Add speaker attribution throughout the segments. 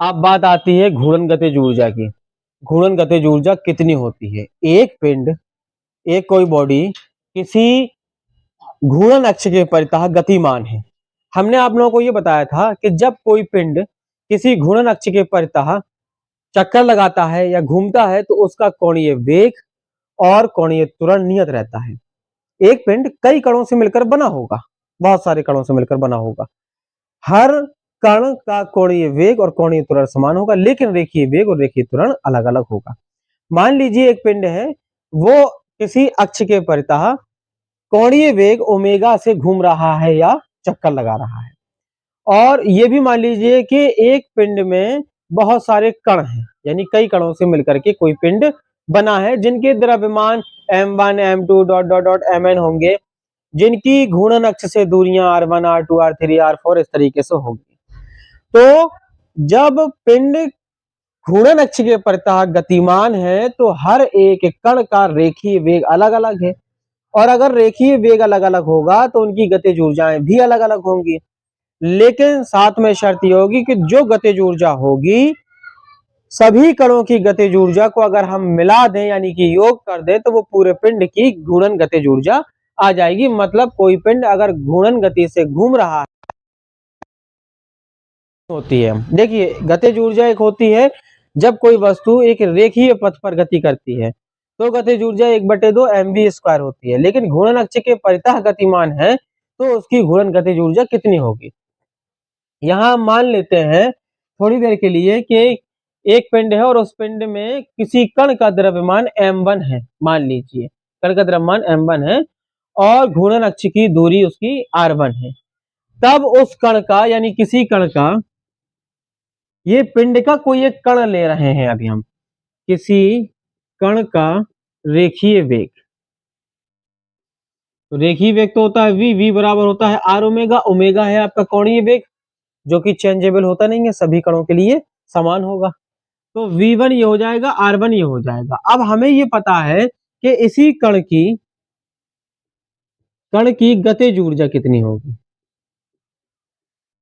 Speaker 1: अब बात आती है घूर्णन गतिज ऊर्जा की। घूर्णन गतिज ऊर्जा कितनी होती है? एक पिंड, एक कोई बॉडी किसी घूर्णन अक्ष के परितः गतिमान है। हमने आप लोगों को ये बताया था कि जब कोई पिंड किसी घूर्णन अक्ष के परितः चक्कर लगाता है या घूमता है तो उसका कोणीय वेग और कोणीय त्वरण नियत रहता है। एक पिंड कई कणों से मिलकर बना होगा, बहुत सारे कणों से मिलकर बना होगा। हर कण का कोणीय वेग और कोणीय त्वरण समान होगा, लेकिन रेखीय वेग और रेखीय त्वरण अलग अलग होगा। मान लीजिए एक पिंड है, वो किसी अक्ष के परितः कोणीय वेग ओमेगा से घूम रहा है या चक्कर लगा रहा है। और ये भी मान लीजिए कि एक पिंड में बहुत सारे कण हैं, यानी कई कणों से मिलकर के कोई पिंड बना है, जिनके द्रव्यमान m1 m2 dot dot dot mn होंगे, जिनकी घूर्णन अक्ष से दूरियां r1 r2 r3 r4 इस तरीके से होगी। तो जब पिंड घूर्णन अक्ष के परितः गतिमान है तो हर एक कण का रेखीय वेग अलग अलग है, और अगर रेखीय वेग अलग अलग होगा तो उनकी गतिज ऊर्जाएं भी अलग अलग होंगी। लेकिन साथ में शर्त यह होगी कि जो गतिज ऊर्जा होगी, सभी कणों की गतिज ऊर्जा को अगर हम मिला दें यानी कि योग कर दें तो वो पूरे पिंड की घूर्णन गतिज ऊर्जा आ जाएगी। मतलब कोई पिंड अगर घूर्णन गति से घूम रहा है होती है। देखिए, गतिज ऊर्जा एक होती है जब कोई वस्तु एक रेखीय पथ पर गति करती है तो गतिज ऊर्जा 1/2 mv² होती है। लेकिन घूर्णन अक्ष के परितः गतिमान है तो उसकी घूर्णन गतिज ऊर्जा कितनी होगी? यहां मान लेते हैं थोड़ी देर के लिए कि एक पिंड है और उस पिंड में किसी कण का द्रव्यमान m1 है। मान लीजिए कण का द्रव्यमान m1 है और घूर्णन अक्ष की दूरी उसकी r1 है। तब उस कण का यानी किसी कण का, ये पिंड का कोई एक कण ले रहे हैं अभी हम, किसी कण का रेखीय वेग, तो रेखीय वेग तो होता है v बराबर होता है r ओमेगा। ओमेगा है आपका कोणीय वेग जो कि चेंजेबल होता नहीं है, सभी कणों के लिए समान होगा। तो v1 ये हो जाएगा, r1 ये हो जाएगा। अब हमें ये पता है कि इसी कण की गतिज ऊर्जा कितनी होगी।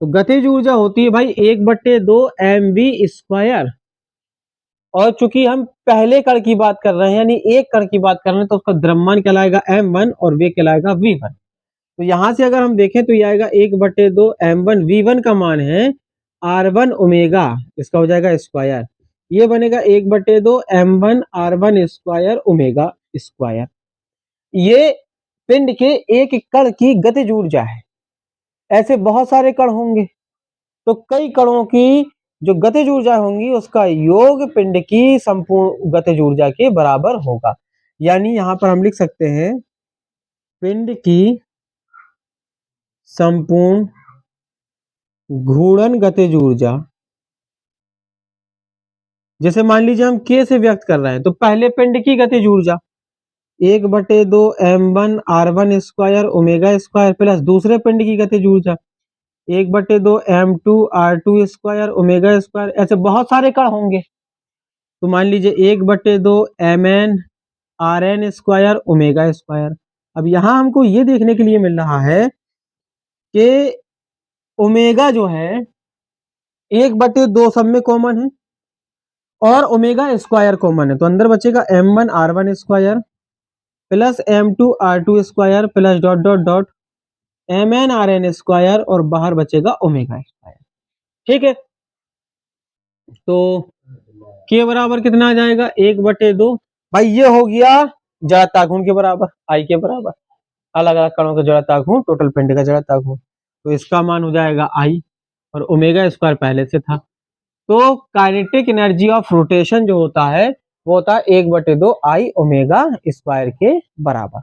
Speaker 1: तो गतिज ऊर्जा होती है भाई 1/2 mv²। और चूंकि हम पहले कण की बात कर रहे हैं यानी एक कण की बात कर रहे हैं तो उसका द्रव्यमान कहलाएगा m1 और वेग कहलाएगा v1। तो यहां से अगर हम देखें तो ये आएगा 1/2 m1। v1 का मान है r1 ओमेगा, इसका हो जाएगा स्क्वायर। ये बनेगा 1/2 m1 r1 square omega square. ये पिंड के एक कण की गतिज ऊर्जा है। ऐसे बहुत सारे कण होंगे तो कई कणों की जो गतिज ऊर्जा होंगी उसका योग पिंड की संपूर्ण गतिज ऊर्जा के बराबर होगा। यानी यहां पर हम लिख सकते हैं पिंड की संपूर्ण घूर्णन गतिज ऊर्जा, जैसे मान लीजिए हम k से व्यक्त कर रहे हैं तो पहले पिंड की गतिज ऊर्जा 1/2 m1 r1 square omega square plus दूसरे पिंड की गतिज ऊर्जा 1/2 m2 r2 square omega square. ऐसे बहुत सारे कण होंगे तो मान लीजिए 1/2 mn rn square omega square. अब यहां हमको ये देखने के लिए मिल रहा है कि ओमेगा जो है 1/2 सब में कॉमन है और ओमेगा स्क्वायर कॉमन है, तो अंदर बचेगा m1 r1 square plus m2 r2 square plus dot dot dot mn rn square और बाहर बचेगा ओमेगा स्क्वायर। ठीक है, तो k बराबर कितना आ जाएगा 1/2। भाई ये हो गया जड़ता घूर्ण के बराबर, I के बराबर, अलग अलग कणों का जड़ता घूर्ण टोटल पिंड का जड़ता घूर्ण, तो इसका मान हो जाएगा I और ओमेगा स्क्वायर पहले से था। तो काइनेटिक एनर्जी ऑफ रोटेशन जो होता है वो होता है 1/2 I ओमेगा स्क्वायर के बराबर।